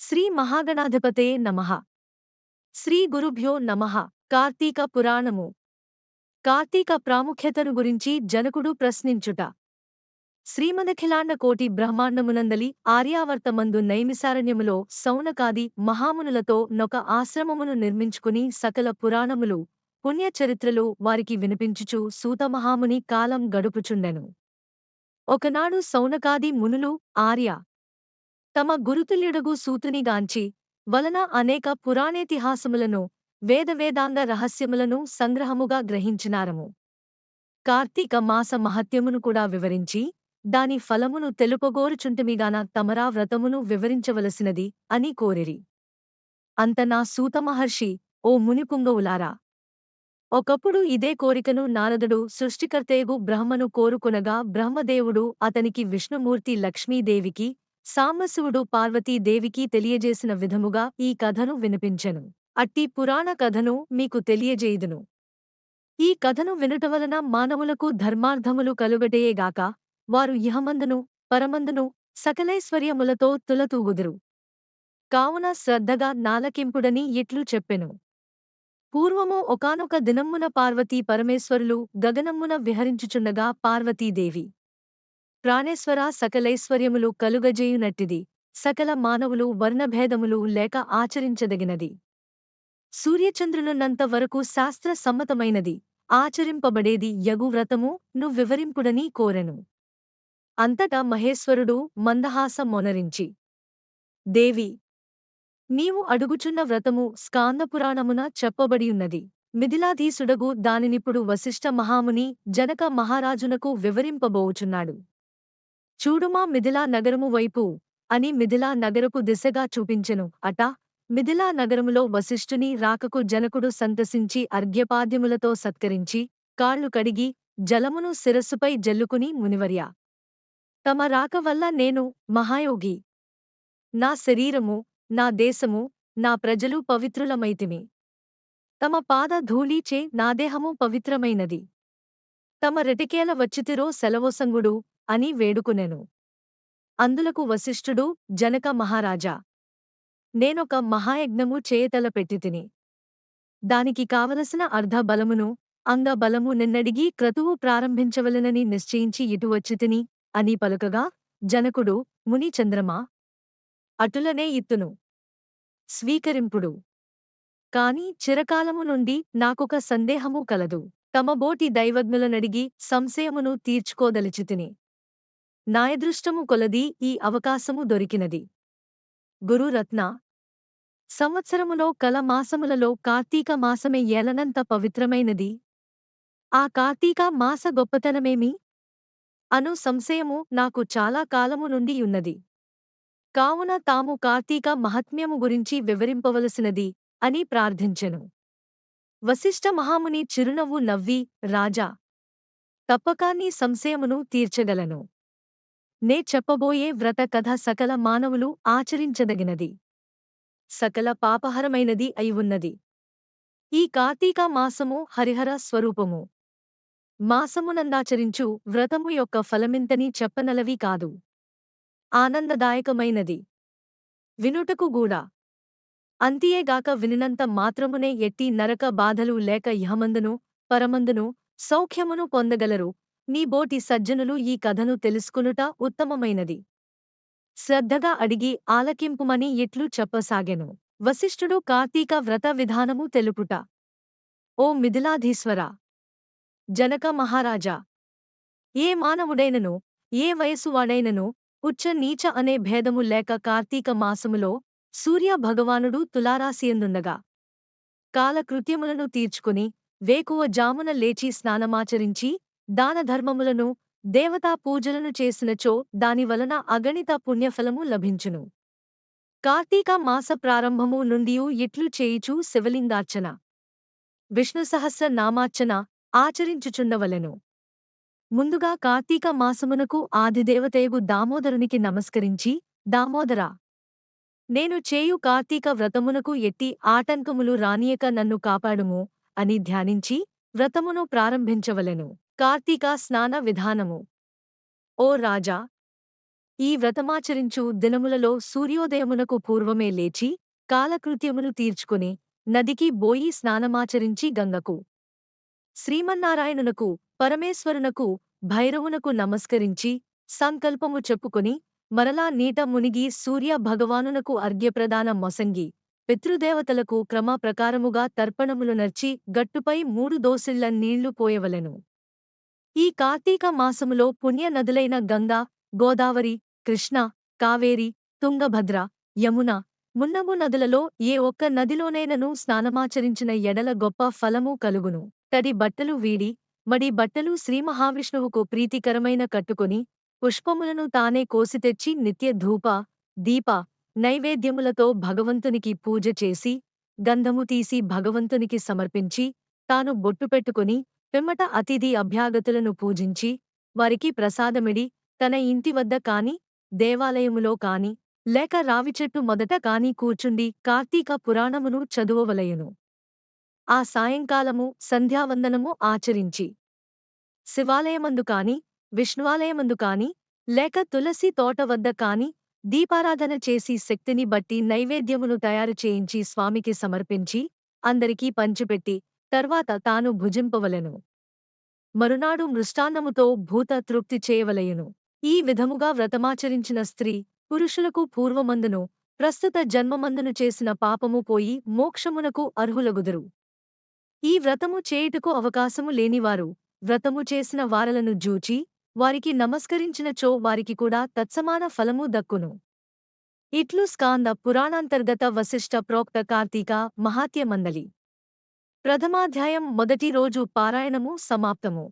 శ్రీ మహాగణాధిపతే నమః. శ్రీ గురుభ్యో నమః. కార్తీక పురాణము. కార్తీక ప్రాముఖ్యతను గురించి జనకుడు ప్రశ్నించుట. శ్రీమదఖిలాండ కోటి బ్రహ్మాండమునందలి ఆర్యావర్తమందు నైమిసారణ్యములో సౌనకాది మహామునులతో నొక ఆశ్రమమును నిర్మించుకుని సకల పురాణములు పుణ్యచరిత్రలు వారికి వినిపించుచు సూతమహాముని కాలం గడుపుచుండెను. ఒకనాడు సౌనకాది మునులు ఆర్య తమ గురుతుల్యుడగు సూతునిగాంచి వలన అనేక పురాణేతిహాసములను వేదవేదాంగ రహస్యములను సంగ్రహముగా గ్రహించినారము. కార్తీక మాస మహత్యమును కూడా వివరించి దాని ఫలమును తెలుపగోరుచుంటిమిగాన తమరా వ్రతమును వివరించవలసినది అని కోరిరి. అంతనా సూతమహర్షి, ఓ మునిపుంగవులారా! ఒకప్పుడు ఇదే కోరికను నారదుడు సృష్టికర్తయగు బ్రహ్మను కోరుకొనగా బ్రహ్మదేవుడు అతనికి విష్ణుమూర్తి లక్ష్మీదేవికి, సాంబశివుడు పార్వతీదేవికి తెలియజేసిన విధముగా ఈ కథను వినిపించెను. అట్టి పురాణ కథను మీకు తెలియజేయుదును. ఈ కథను వినుటవలన మానవులకు ధర్మార్థములు కలుగటేయేగాక వారు ఇహమందును పరమందును సకలైశ్వర్యములతో తులతూగుదురు. కావున శ్రద్ధగా నాలకింపుడని ఇట్లు చెప్పెను. పూర్వము ఒకానొక దినమ్మున పార్వతీ పరమేశ్వరులు గగనమ్మున విహరించుచుండగా పార్వతీదేవి, ప్రాణేశ్వరా, సకలైశ్వర్యములు కలుగజేయునట్టిది సకల మానవులు వర్ణభేదములు లేక ఆచరించదగినది, సూర్యచంద్రులున్నంత వరకు శాస్త్ర సమ్మతమైనది, ఆచరింపబడేది యగు వ్రతము వివరింపుడని కోరెను. అంతటా మహేశ్వరుడు మందహాస మొనరించి, దేవి, నీవు అడుగుచున్న వ్రతము స్కాందపురాణమున చెప్పబడియున్నది. మిథిలాధీసుడగు దానినిప్పుడు వశిష్ఠ మహాముని జనక మహారాజునకు వివరింపబోవుచున్నాడు. చూడుమా మిథిలా నగరము వైపు అని మిథిలా నగరపు దిశగా చూపించెను. అటా మిథిలా నగరములో వశిష్ఠుని రాకకు జనకుడు సంతసించి అర్ఘ్యపాద్యములతో సత్కరించి కాళ్ళు కడిగి జలమును శిరస్సుపై జల్లుకుని, మునివర్య, తమ రాక వల్ల నేను మహాయోగి, నా శరీరము, నా దేశము, నా ప్రజలు పవిత్రులమైతిమి. తమ పాద ధూళీచే నా దేహము పవిత్రమైనది. తమ రెటికేల వచ్చితిరో సెలవొసంగుడు అని వేడుకునెను. అందులకు వశిష్ఠుడు, జనక మహారాజా, నేనొక మహాయజ్ఞము చేయతలపెట్టితిని. దానికి కావలసిన అర్ధ బలమును అంగ బలము నిన్నడిగి క్రతువు ప్రారంభించవలెనని నిశ్చయించి ఇటు వచ్చితిని అని పలుకగా, జనకుడు, ముని చంద్రమా, అటులనే ఇత్తును, స్వీకరింపుడు. కాని చిరకాలము నుండి నాకొక సందేహము కలదు. తమ బోటి దైవజ్ఞులనడిగి సంశయమును తీర్చుకోదలిచితిని. నాయదృష్టము కొలది ఈ అవకాశము దొరికినది. గురురత్న, సంవత్సరములో కల మాసములలో కార్తీక మాసమే ఏలనంత పవిత్రమైనది. ఆ కార్తీక మాస గొప్పతనమేమి అను సంశయము నాకు చాలా కాలము నుండి యున్నది. కావున తాము కార్తీక మహాత్మ్యము గురించి వివరింపవలసినది అని ప్రార్థించెను. వశిష్ఠ మహాముని చిరునవ్వు నవ్వి, రాజా, తప్పక నీ సంశయమును తీర్చగలను. నే చెప్పబోయే వ్రత కథ సకల మానవులు ఆచరించదగినది, సకల పాపహరమైనది అయి ఉన్నది. ఈ కార్తీక మాసము హరిహర స్వరూపము. మాసమునందాచరించు వ్రతము యొక్క ఫలమింతని చెప్పనలవి కాదు. ఆనందదాయకమైనది, వినుటకు గూడా. అంతియేగాక వినినంత మాత్రమునే ఎట్టి నరక బాధలు లేక ఇహమందును పరమందును సౌఖ్యమును పొందగలరు. నీ బోటి సజ్జనులు ఈ కథను తెలుసుకునుట ఉత్తమమైనది. శ్రద్ధగా అడిగి ఆలకింపుమని ఇట్లు చెప్పసాగెను. వశిష్ఠుడు కార్తీక వ్రత విధానము తెలుపుట. ఓ మిథిలాధీశ్వరా, జనక మహారాజా, ఏ మానవుడైనను ఏ వయసువాడైనను ఉచ్చ నీచ అనే భేదము లేక కార్తీక మాసములో సూర్య భగవానుడు తులారాశియందుండగా కాలకృత్యములను తీర్చుకుని వేకువ జామున లేచి స్నానమాచరించి దానధర్మములను దేవతా పూజలను చేసినచో దానివలన అగణిత పుణ్యఫలము లభించును. కార్తీక మాస ప్రారంభము నుండియు ఇట్లు చేయుచు శివలింగార్చన, విష్ణు సహస్ర నామార్చన ఆచరించుచుండవలెను. ముందుగా కార్తీక మాసమునకు ఆదిదేవతయగు దామోదరునికి నమస్కరించి, దామోదరా, నేను చేయు కార్తీక వ్రతమునకు ఎట్టి ఆటంకములు రానియక నన్ను కాపాడుము అని ధ్యానించి వ్రతమును ప్రారంభించవలెను. కార్తీక స్నాన విధానము. ఓ రాజా, ఈ వ్రతమాచరించు దినములలో సూర్యోదయమునకు పూర్వమే లేచి కాలకృత్యములు తీర్చుకుని నదికి బోయి స్నానమాచరించి గంగకు శ్రీమన్నారాయణునకు పరమేశ్వరునకు భైరవునకు నమస్కరించి సంకల్పము చెప్పుకొని మరలా నీట మునిగి సూర్య భగవానునకు అర్ఘ్యప్రదాన మొసంగి పితృదేవతలకు క్రమప్రకారముగా తర్పణములు నర్చి గట్టుపై 3 దోసిళ్ల నీళ్లు పోయవలెను. ఈ కార్తీక మాసములో పుణ్య నదులైన గంగా, గోదావరి, కృష్ణ, కావేరి, తుంగభద్ర, యమున మున్నగు నదులలో ఏ ఒక్క నదిలోనైనను స్నానమాచరించిన ఎడల గొప్ప ఫలము కలుగును. తడి బట్టలు వీడి మడి బట్టలు శ్రీమహావిష్ణువుకు ప్రీతికరమైన కట్టుకొని పుష్పములను తానే కోసితెచ్చి నిత్య ధూప దీప నైవేద్యములతో భగవంతునికి పూజ చేసి గంధము తీసి భగవంతునికి సమర్పించి తాను బొట్టు పెట్టుకుని పిమ్మట అతిథి అభ్యాగతులను పూజించి వారికి ప్రసాదమిడి తన ఇంటి వద్ద కాని దేవాలయములో కాని లేక రావిచెట్టు మొదట కాని కూర్చుండి కార్తీక పురాణమును చదువవలయును. ఆ సాయంకాలము సంధ్యావందనము ఆచరించి శివాలయమందు కాని విష్ణువాలయమందు కాని లేక తులసి తోట వద్ద కాని దీపారాధన చేసి శక్తిని బట్టి నైవేద్యమును తయారు చేయించి స్వామికి సమర్పించి అందరికీ పంచిపెట్టి తర్వాత తాను భుజింపవలెను. మరునాడు మృష్టాన్నముతో భూత తృప్తి చేయవలయును. ఈ విధముగా వ్రతమాచరించిన స్త్రీ పురుషులకు పూర్వమందును ప్రస్తుత జన్మమందును చేసిన పాపము పోయి మోక్షమునకు అర్హులగుదురు. ఈ వ్రతము చేయుటకు అవకాశము లేనివారు వ్రతము చేసిన వారలను జూచి వారికి నమస్కరించినచో వారికి కూడా తత్సమాన ఫలము దక్కును. ఇట్లు స్కాంద పురాణాంతర్గత వశిష్ఠ ప్రోక్త కార్తీక మహాత్య మండలి ప్రథమాధ్యాయం మొదటి రోజు పారాయణము సమాప్తము.